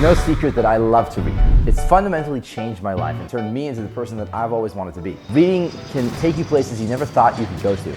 no secret that I love to read. It's fundamentally changed my life and turned me into the person that I've always wanted to be. Reading can take you places you never thought you could go to.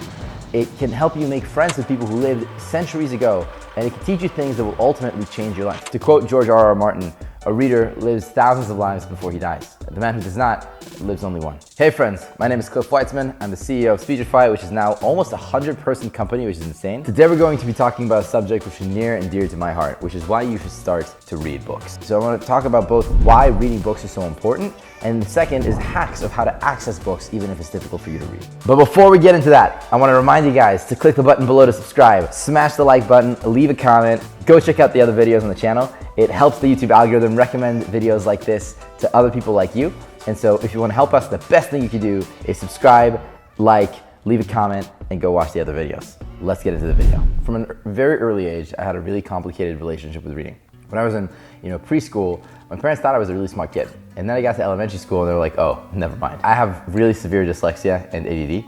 It can help you make friends with people who lived centuries ago, and it can teach you things that will ultimately change your life. To quote George R.R. Martin, a reader lives thousands of lives before he dies. The man who does not lives only one. Hey friends, my name is Cliff Weitzman. I'm the CEO of Speechify, which is now almost a 100-person company, which is insane. Today we're going to be talking about a subject which is near and dear to my heart, which is why you should start to read books. So I want to talk about both why reading books is so important, and the second is hacks of how to access books even if it's difficult for you to read. But before we get into that, I want to remind you guys to click the button below to subscribe, smash the like button, leave a comment, go check out the other videos on the channel. It helps the YouTube algorithm recommend videos like this to other people like you. And so if you want to help us, the best thing you can do is subscribe, like, leave a comment, and go watch the other videos. Let's get into the video. From a very early age, I had a really complicated relationship with reading. When I was in preschool, my parents thought I was a really smart kid. And then I got to elementary school and they were like, oh, never mind. I have really severe dyslexia and ADD.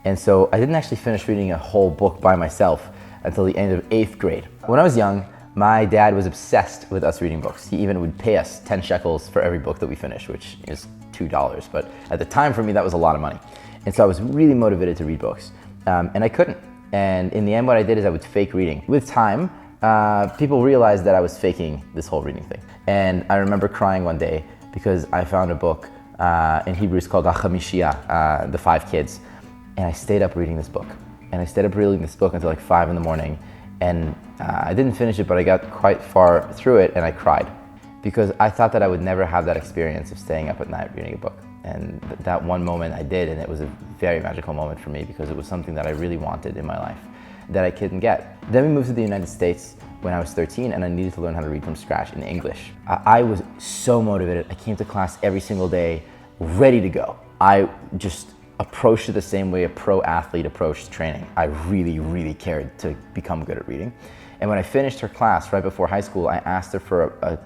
And so I didn't actually finish reading a whole book by myself until the end of 8th grade. When I was young, my dad was obsessed with us reading books. He even would pay us 10 shekels for every book that we finished, which is $2. But at the time for me, that was a lot of money. And so I was really motivated to read books. And I couldn't. And in the end, what I did is I would fake reading. With time, people realized that I was faking this whole reading thing. And I remember crying one day because I found a book in Hebrew it's called Hamishia, the 5 Kids. And I stayed up reading this book. And I stayed up reading this book until like 5 in the morning. And I didn't finish it, but I got quite far through it and I cried because I thought that I would never have that experience of staying up at night reading a book. And that one moment I did, and it was a very magical moment for me because it was something that I really wanted in my life that I couldn't get. Then we moved to the United States when I was 13 and I needed to learn how to read from scratch in English. I was so motivated. I came to class every single day, ready to go. I just approached it the same way a pro athlete approached training. I really, really cared to become good at reading. And when I finished her class right before high school, I asked her for a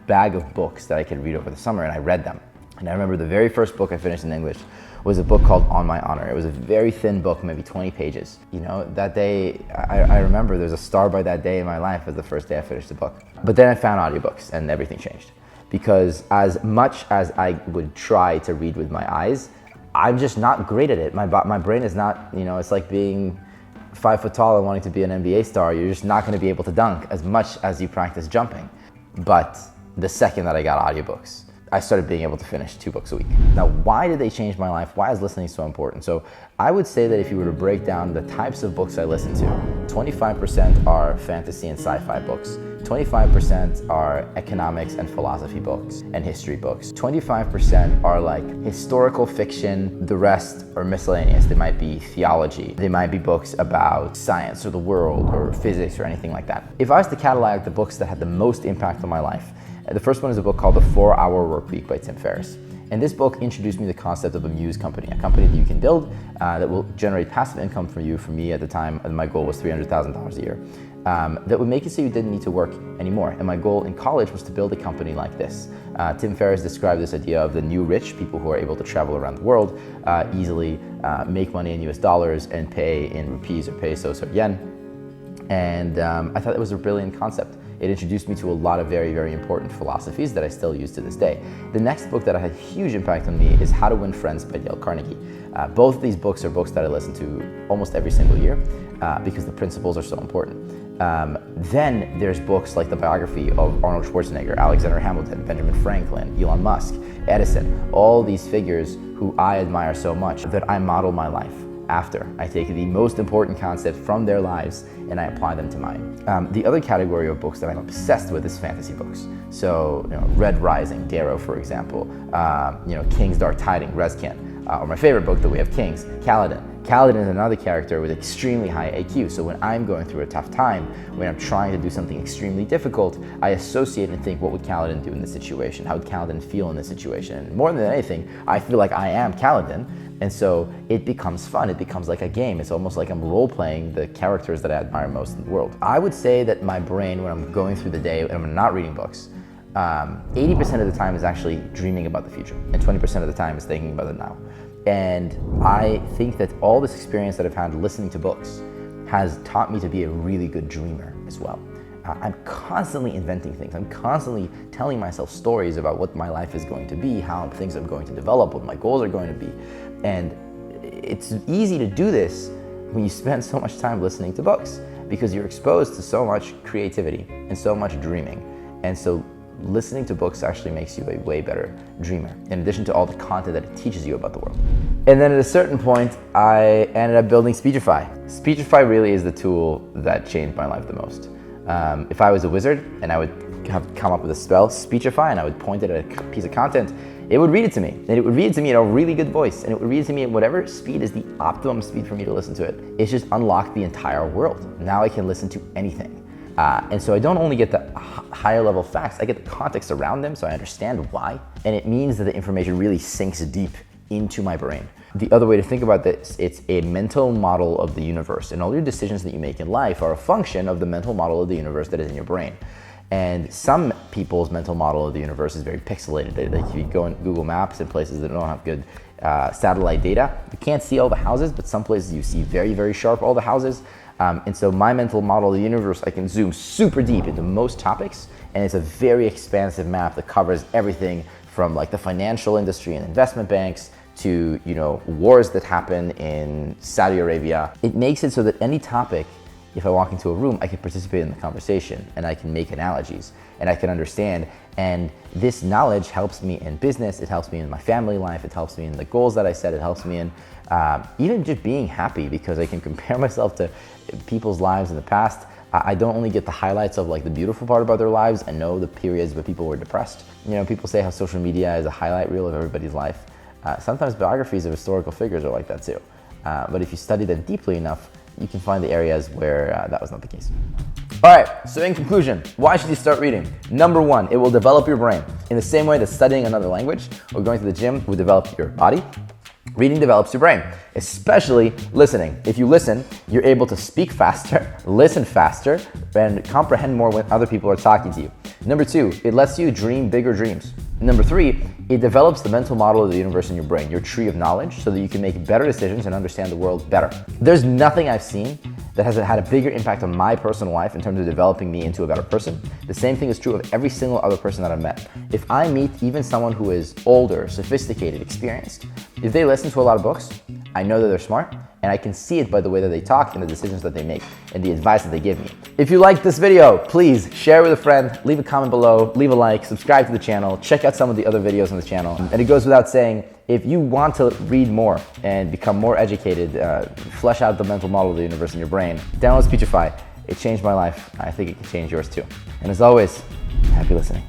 bag of books that I could read over the summer, and I read them. And I remember the very first book I finished in English was a book called On My Honor. It was a very thin book, maybe 20 pages. You know, that day, I remember there's a star by that day in my life as the first day I finished the book. But then I found audiobooks and everything changed. Because as much as I would try to read with my eyes, I'm just not great at it. My brain is not, it's like being 5 foot tall and wanting to be an NBA star. You're just not going to be able to dunk as much as you practice jumping. But the second that I got audiobooks, I started being able to finish 2 books a week. Now, why did they change my life? Why is listening so important? So I would say that if you were to break down the types of books I listen to, 25% are fantasy and sci-fi books. 25% are economics and philosophy books and history books. 25% are like historical fiction. The rest are miscellaneous. They might be theology. They might be books about science or the world or physics or anything like that. If I was to catalog the books that had the most impact on my life, the first one is a book called The 4-Hour Workweek by Tim Ferriss. And this book introduced me to the concept of a muse company, a company that you can build that will generate passive income for you. For me at the time, my goal was $300,000 a year. That would make it so you didn't need to work anymore. And my goal in college was to build a company like this. Tim Ferriss described this idea of the new rich, people who are able to travel around the world easily, make money in US dollars and pay in rupees or pesos or yen. And I thought it was a brilliant concept. It introduced me to a lot of very, very important philosophies that I still use to this day. The next book that had a huge impact on me is How to Win Friends by Dale Carnegie. Both of these books are books that I listen to almost every single year because the principles are so important. Then there's books like the biography of Arnold Schwarzenegger, Alexander Hamilton, Benjamin Franklin, Elon Musk, Edison, all these figures who I admire so much that I model my life after. I take the most important concepts from their lives and I apply them to mine. The other category of books that I'm obsessed with is fantasy books. So, Red Rising, Darrow, for example, King's Dark Tiding, Rezkin, or my favorite book that we have, Kings, Kaladin. Kaladin is another character with extremely high IQ, so when I'm going through a tough time, when I'm trying to do something extremely difficult, I associate and think, what would Kaladin do in this situation? How would Kaladin feel in this situation? And more than anything, I feel like I am Kaladin, and so it becomes fun. It becomes like a game. It's almost like I'm role-playing the characters that I admire most in the world. I would say that my brain, when I'm going through the day and I'm not reading books, 80% of the time is actually dreaming about the future, and 20% of the time is thinking about the now. And I think that all this experience that I've had listening to books has taught me to be a really good dreamer as well. I'm constantly inventing things. I'm constantly telling myself stories about what my life is going to be, how things are going to develop, what my goals are going to be. And it's easy to do this when you spend so much time listening to books, because you're exposed to so much creativity and so much dreaming. And so listening to books actually makes you a way better dreamer, in addition to all the content that it teaches you about the world. And then at a certain point, I ended up building Speechify. Speechify really is the tool that changed my life the most. If I was a wizard and I would have come up with a spell, Speechify, and I would point it at a piece of content, it would read it to me. And it would read it to me in a really good voice. And it would read it to me at whatever speed is the optimum speed for me to listen to it. It's just unlocked the entire world. Now I can listen to anything. And so I don't only get the higher level facts, I get the context around them so I understand why. And it means that the information really sinks deep into my brain. The other way to think about this, it's a mental model of the universe. And all your decisions that you make in life are a function of the mental model of the universe that is in your brain. And some people's mental model of the universe is very pixelated. If you go in Google Maps in places that don't have good satellite data, you can't see all the houses, but some places you see very, very sharp all the houses. And so my mental model of the universe, I can zoom super deep into most topics, and it's a very expansive map that covers everything from like the financial industry and investment banks to, wars that happen in Saudi Arabia. It makes it so that any topic, if I walk into a room, I can participate in the conversation and I can make analogies and I can understand. And this knowledge helps me in business, it helps me in my family life, it helps me in the goals that I set, it helps me in even just being happy, because I can compare myself to people's lives in the past. I don't only get the highlights of like the beautiful part about their lives, I know the periods where people were depressed. People say how social media is a highlight reel of everybody's life. Sometimes biographies of historical figures are like that too. But if you study them deeply enough, you can find the areas where that was not the case. All right, so in conclusion, why should you start reading? Number one, it will develop your brain. In the same way that studying another language or going to the gym will develop your body, reading develops your brain, especially listening. If you listen, you're able to speak faster, listen faster, and comprehend more when other people are talking to you. Number two, it lets you dream bigger dreams. Number three, it develops the mental model of the universe in your brain, your tree of knowledge, so that you can make better decisions and understand the world better. There's nothing I've seen that has had a bigger impact on my personal life in terms of developing me into a better person. The same thing is true of every single other person that I've met. If I meet even someone who is older, sophisticated, experienced, if they listen to a lot of books, I know that they're smart, and I can see it by the way that they talk and the decisions that they make and the advice that they give me. If you liked this video, please share with a friend, leave a comment below, leave a like, subscribe to the channel, check out some of the other videos on the channel. And it goes without saying, if you want to read more and become more educated, flesh out the mental model of the universe in your brain, download Speechify. It changed my life. I think it can change yours too. And as always, happy listening.